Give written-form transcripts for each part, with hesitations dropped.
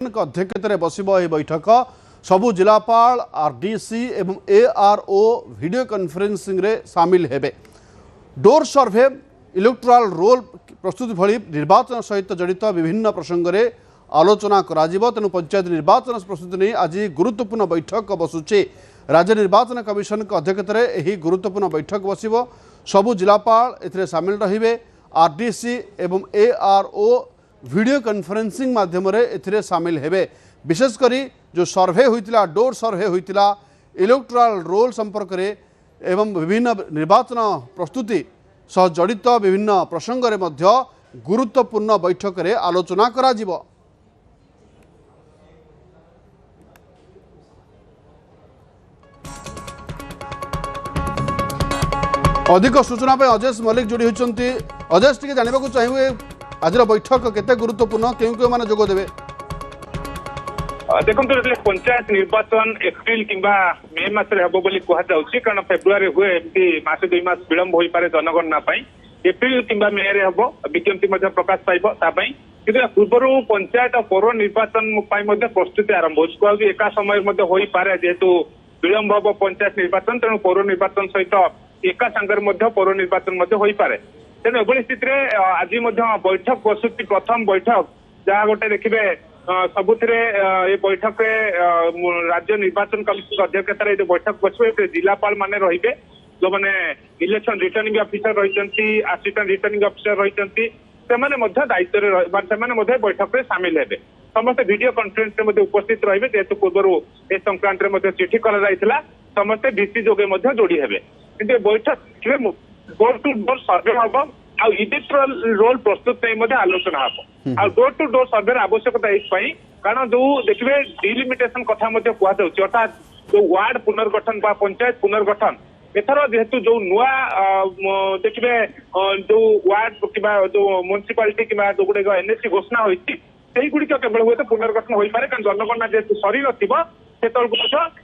अध्यक्षतार बस बैठक सबु जिलापाल आरडीसी एवं एआरओ वीडियो कॉन्फ्रेंसिंग रे सामिल हेबे। डोर सर्वे इलेक्टोरल रोल प्रस्तुति भली निर्वाचन सहित जड़ित विभिन्न प्रसंग में आलोचना करा तेणु पंचायत निर्वाचन प्रस्तुति नहीं आज गुरुत्वपूर्ण बैठक बसुचे। राज्य निर्वाचन कमिशन अध्यक्षतार यह गुरुत्वपूर्ण बैठक बसिबो। सबु जिलापाल एथिरे सामिल रहिबे। आरडीसी एवं एआरओ वीडियो कॉन्फ्रेंसिंग माध्यम एथिरे सामिल हेबे। विशेषकर जो सर्वे होइतिला डोर सर्वे होइतिला इलेक्टोरल रोल संपर्क में एवं विभिन्न निर्वाचन प्रस्तुति सह जड़ित विभिन्न प्रसंग में मध्य गुरुत्वपूर्ण बैठक में आलोचना करा जिवो। अधिक सूचना पे अजेश मल्लिक जोड़ी होती। अजेश टी जानवा चाहिए आज बैठक केते गुरुत्वपूर्ण क्यों क्यों माने जोग देबे? देखो पंचायत निर्वाचन एप्रिल किंबा मे मासरे हबो बोली कहा जाउछि, कारण फेब्रुआरी हुए एमती मास 2 मास विलंब होई पारे जनगणना पई। एप्रिल किंबा मे रे हबो विज्ञप्ति मध्ये प्रकाश पाइबो ता पई। किंतु पूर्वरु पंचायत और पौर निर्वाचन पई मध्ये प्रस्तुति आरंभ होछि। एका समय मध्ये होई पारे जेतु विलंब हबो पंचायत निर्वाचन, तेणु पौर निर्वाचन सहित एका संगर मध्ये पौर निर्वाचन मध्ये होई पारे। तेणु एभली स्थिति रे आज मध्ये बैठक प्रस्तुति प्रथम बैठक जहाँ गोटे देखिबे सबुथिरे ये बैठक राज्य निर्वाचन कमिशन अध्यक्षतार जो बैठक बसवे जिलापाल माने रहिबे, जो माने इलेक्शन रिटर्निंग ऑफिसर रहिचंती, असिस्टेंट रिटर्निंग ऑफिसर रहिचंती, सेमाने मध्य दायित्व रे रहबा सेमाने मध्य बैठक रे शामिल हेबे। समस्त वीडियो कॉन्फ्रेंस रे मध्य उपस्थित रहिबे। जेतु पूर्वरु ए संक्रांत रे मध्य चिठी करा जायतिला, समस्त डीसी जोगे मध्य जोड़ी हेबे। किंतु बैठक रे डोर टू डोर सर्वे हबो आ इलेक्टोरल रोल प्रस्तुत आलोचना हम आ डोर टू डोर सर्वे आवश्यकता यही, कारण जो देखिए डिलिमिटेशन कथा कहुच्छे, अर्थात जो वार्ड पुनर्गठन बा पंचायत पुनर्गठन एथर जेहेतु जो नुआ देखिए जो वार्ड कि जो म्युनिसिपालिटी कि जो गुड़े एनएससी घोषणा होती गुड़िक केवल हुए तो पुनर्गठन हो पारे, कारण जनगणना जेहेतु सरी नथिबो सेतल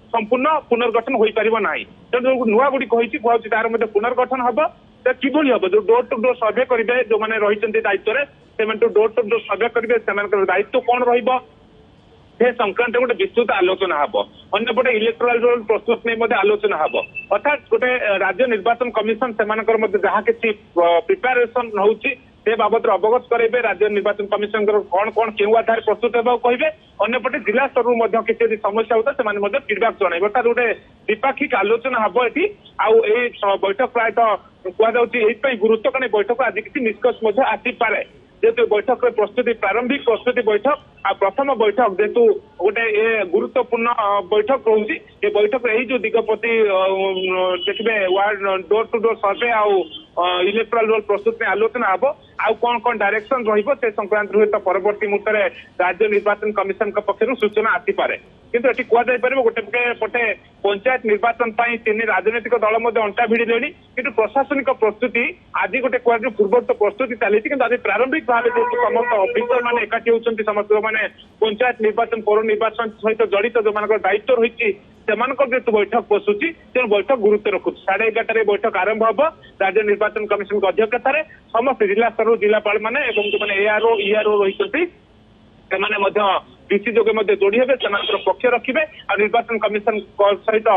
संपूर्ण पुनर्गठन हो पार ना। तेणु नुआ गुड़िक कहूँ तार पुनर्गठन हम किभली हम जो डोर टू डोर सर्वे करेंगे जो मैंने रही दायित्व से डोर टू डोर सर्वे करेंगे से दायित्व कौन रे संक्रांत गोटे विस्तृत आलोचना हम। अंपटे इलेक्टोरल रोल प्रस्तुत नहीं आलोचना हम, अर्थात गोटे राज्य निर्वाचन कमिशन से जहाँ किसी प्रिपेरेसन होची से बाबद अवगत करेंगे। राज्य निर्वाचन कमिशन कौन कौन क्यों आधार प्रस्तुत होगा कहे। अंपटे जिला स्तर किसी समस्या होता है फीडबैक जन, अर्थात गोटे द्विपाक्षिक आलोचना हम ये बैठक प्रायतः कहुच्छे गुरुत्व, कारण बैठक आज किसी निष्कर्ष आसीपे। जेहेतु बैठक प्रस्तुति प्रारंभिक प्रस्तुति बैठक आ प्रथम बैठक जेहेतु गोटे गुरुत्वपूर्ण बैठक रोचे। ये बैठक यही जो दिगपति देखिए ward door to door survey आउ इलेक्टोरल रोल प्रस्तुत में आलोचना हम आउ कौन कौन डायरेक्शन रे संक्रांत हुए तो परवर्ती मुहूर्त में राज्य निर्वाचन कमिशन पक्षर सूचना आसीपे। किंतु ये कहुपर गोटे पटे पंचायत निर्वाचन 3 राजनीतिक दल अंटा भिड़े, कि प्रशासनिक प्रस्तुति आज गोटे कह पूर्व तो प्रस्तुति चली, आज प्रारंभिक भाव समस्त अफिसर मैंने एकाठी होती, समस्त मैंने पंचायत निर्वाचन पौर निर्वाचन सहित जड़ित जो मान दायित्व रही जेतु बैठक बसुची, तेणु बैठक गुरुत्व रखुच्छी। 11:30 बैठक आरंभ हम राज्य निर्वाचन कमिशन अध्यक्षतार समस्त जिला स्तर जिलापाल मैंने जो एआरओ ईआरओ रही डीसी जोगे जोड़ी हे पक्ष रखिए और निर्वाचन कमिशन सहित